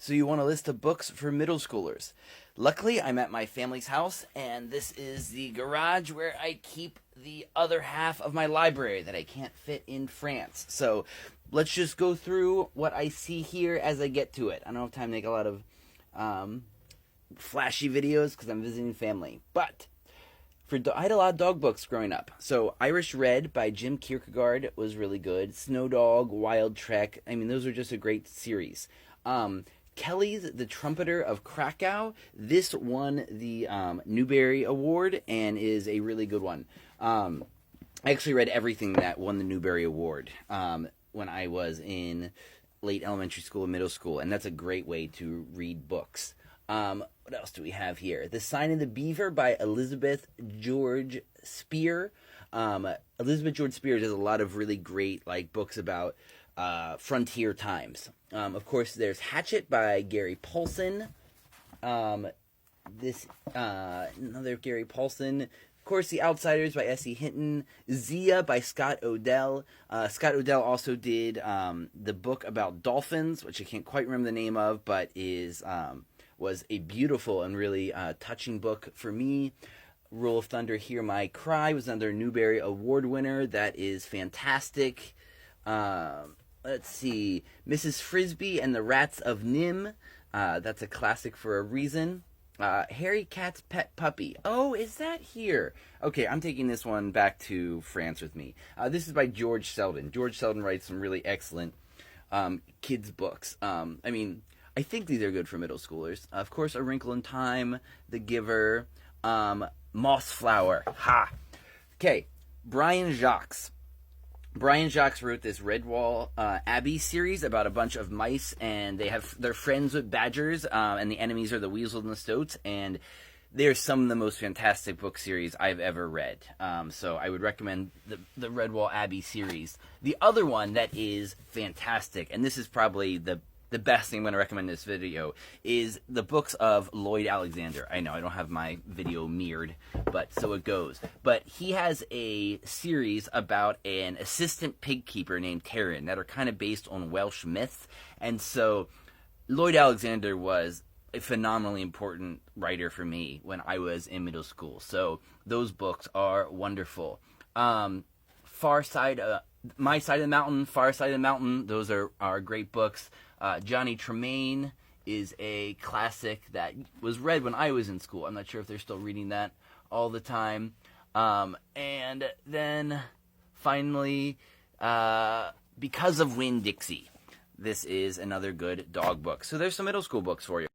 So you want a list of books for middle schoolers. Luckily, I'm at my family's house, and this is the garage where I keep the other half of my library that I can't fit in France. So let's just go through what I see here as I get to it. I don't have time to make a lot of flashy videos because I'm visiting family. But I had a lot of dog books growing up. So Irish Red by Jim Kierkegaard was really good. Snow Dog, Wild Trek. I mean, those are just a great series. Kelly's The Trumpeter of Krakow. This won the Newbery Award and is a really good one. I actually read everything that won the Newbery Award when I was in late elementary school and middle school, and that's a great way to read books. What else do we have here? The Sign of the Beaver by Elizabeth George Spear. Elizabeth George Spear does a lot of really great books about frontier times. Of course, there's Hatchet by Gary Paulsen. Another Gary Paulsen. Of course, The Outsiders by S.E. Hinton. Zia by Scott Odell. Scott Odell also did the book about dolphins, which I can't quite remember the name of, but was a beautiful and really touching book for me. Roll of Thunder, Hear My Cry was another Newbery Award winner. That is fantastic. Let's see. Mrs. Frisbee and the Rats of Nim. That's a classic for a reason. Harry Cat's Pet Puppy. Oh, is that here? Okay, I'm taking this one back to France with me. This is by George Selden. George Selden writes some really excellent kids' books. I think these are good for middle schoolers. Of course, A Wrinkle in Time, The Giver, Mossflower. Ha! Okay, Brian Jacques. Brian Jacques wrote this Redwall Abbey series about a bunch of mice, and they're friends with badgers, and the enemies are the weasels and the stoats, and they're some of the most fantastic book series I've ever read. So I would recommend the Redwall Abbey series. The other one that is fantastic, and this is probably the best thing I'm going to recommend in this video, is the books of Lloyd Alexander. I know I don't have my video mirrored, but so it goes. But he has a series about an assistant pig keeper named Taryn that are kind of based on Welsh myths. And so Lloyd Alexander was a phenomenally important writer for me when I was in middle school. So those books are wonderful. My Side of the Mountain, Far Side of the Mountain, those are great books. Johnny Tremain is a classic that was read when I was in school. I'm not sure if they're still reading that all the time. And then finally, Because of Winn-Dixie. This is another good dog book. So there's some middle school books for you.